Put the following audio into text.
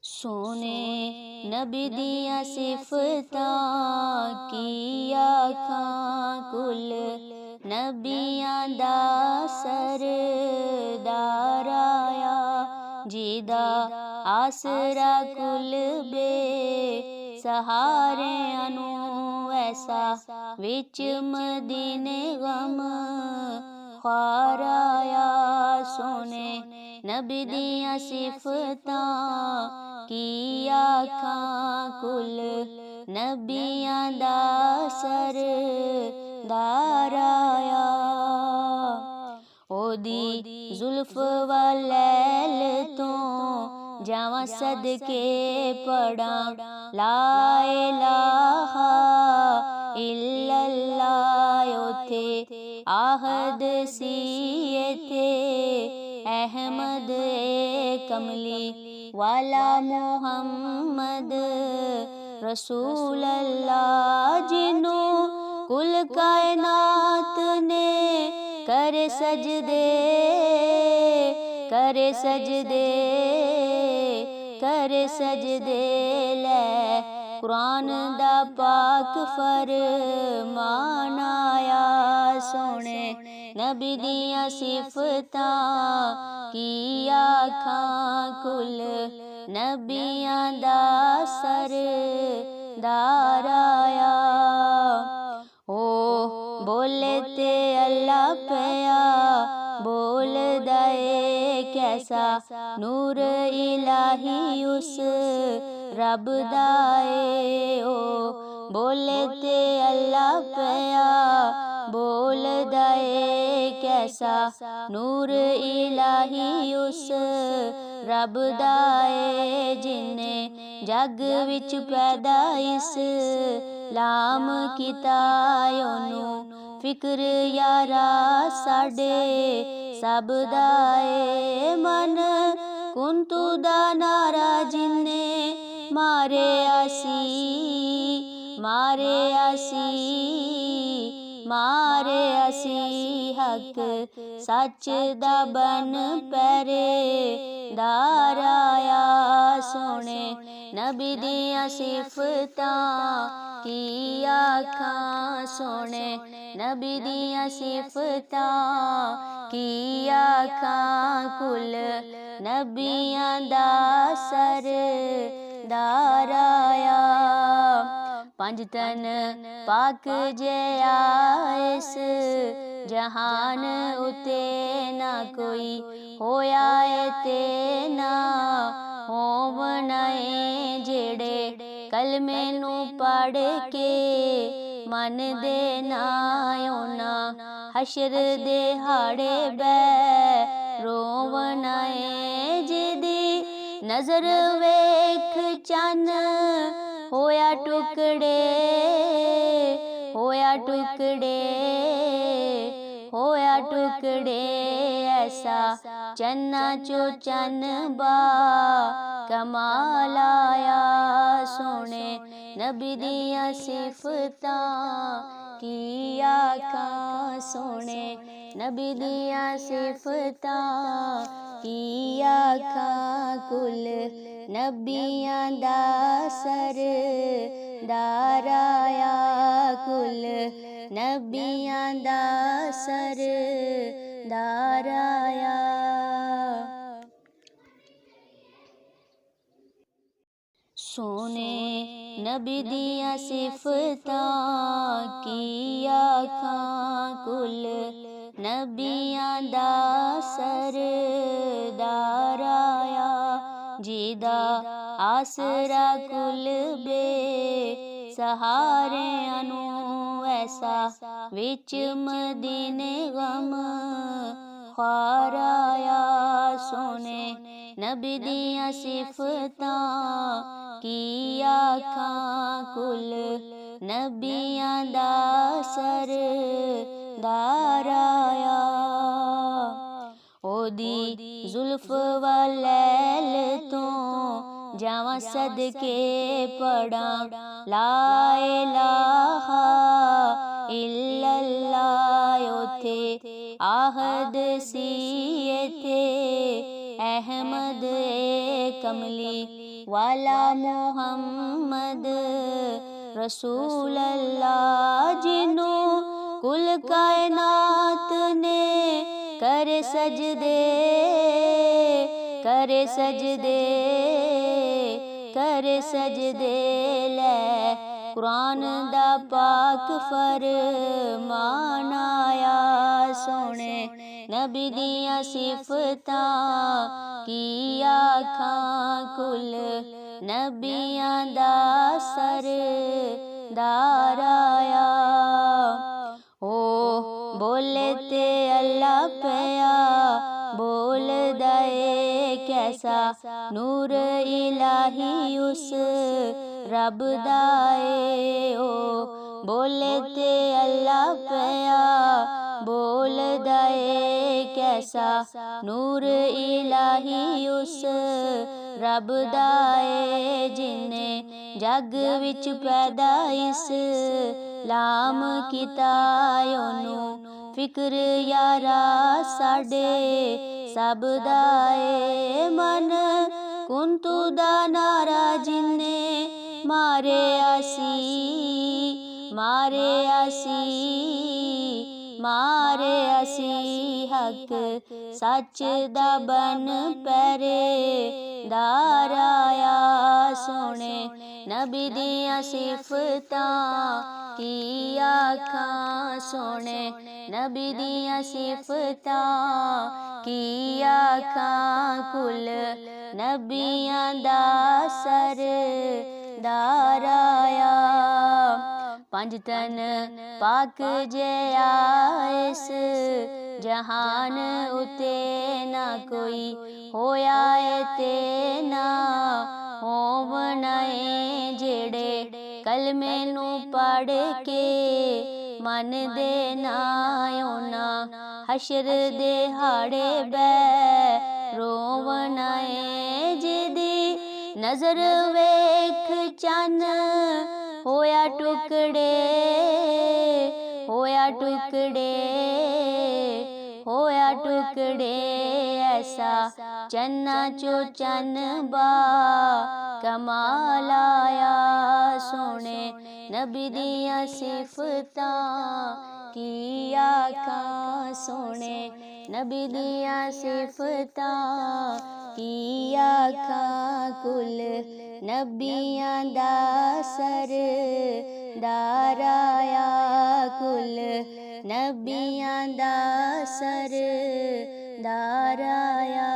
सोने नबी दियां सिफतां की आखां कुल नबियां दा सरदार आया जिदा आसरा कुल बे सहारियां नूं ऐसा विच मदीने गम ख्वार आया सोने नबी दियां सिफतां की आखां कुल नबियां दा सरदार आया ओदी जुल्फ वालैल तो जावां सदके पढ़ा ला इलाहा इल्लल्लाह उथे आहद सी इथे अहमद कमली वाला मुहम्मद रसूल अल्लाह जिन्नू कुल कायनात ने करे सजदे करे सजदे करे सजदे लै कुरान दा पाक फरमान आया सोने नबी दियां सिफतां की आखां कुल नबियां दा सरदार आया ओ बोले ते अल्लाह पया बोल दए कैसा नूर इलाही उस रब दाए ओ बोले ते अल्लाह पया बोल दए कैसा नूर इलाही उस रब दाए जिन्ने जग विच पैदा इस्लाम कीता ओनू फिक्र यारा साडे सब दाए मन कुंतु दा नारा जिन्ने मारे आसी मारे आसी मारे असी हक सच दा बन पहरेदार आया सोने नबी दियां सिफतां की आखां सोने नबी दियां सिफतां की आखां कुल नबियां दा सरदार आया पंज तन पाक जया इस जहान उते ना कोई होया ते ना होवनाए जेड़े कलमे नू पढ़ के मन दे ना ओना हशर दे हाड़े बै रोवनाए जिदी नजर वेख चन होया टुकड़े होया टुकड़े होया टुकड़े ऐसा चन्ना चो चन बा कमाल आया सोने नबी दियां सिफतां की आखां सोने नबी दियां सिफतां की आखां कुल नबियां दा सरदार आया कुल नबियां दा सरदार आया सोने नबी दियां सिफतां की आखां कुल नबियां दा सरदार आया जिदा आसरा कुल बे सहारियां नूं ऐसा विच मदीने गम ख्वार आया सोने नबी दियां सिफतां की आखां कुल नबियां दा सरदार आया ओदी जुल्फ वालैल तो जावां सदके पढ़ा ला इलाहा इल्लल्लाह उथे आहद सी इथे अहमद कमली वाला मुहम्मद रसूल अल्लाह जिन्हों कुल कायनात ने करे सजदे करे सजदे करे सजदे लै कुरान दा पाक फरमान आया सोने नबी दियां सिफतां की आखां कुल नबियां दा सरदार आया ओ बोले ते अल्लाह पया बोल दए कैसा नूर इलाही उस रब दाए ओ बोले ते अल्लाह पया बोल दए कैसा नूर इलाही उस रब दाए जिन्ने जग विच पैदा इस्लाम कीता ओनू फिक्र यारा साडे सब दाए मन कुंतु दा नारा जिन्ने मारे आसी मारे आसी मारे असी हक सच दा बन पैरे दार आया सोने नबी दियां सिफतां की आखां सोने नबी दियां सिफतां की आखां कुल नबियां दा सरदार आया पंज तन पाक जया इस जहान उते ना कोई होया ते ना होवनाए जेड़े कलमे नू पढ़ के मन दे ना ओना हशर दे हाड़े बै रोवनाए जिदी नजर वेख चन होया टुकड़े होया टुकड़े होया टुकड़े ऐसा चन्ना चो चन बा कमाल आया सोने नबी दियां सिफतां की आखां सोने नबी दियां सिफतां की आखां कुल नबियां दा सरदार आया कुल नबियां दा सरदार आया।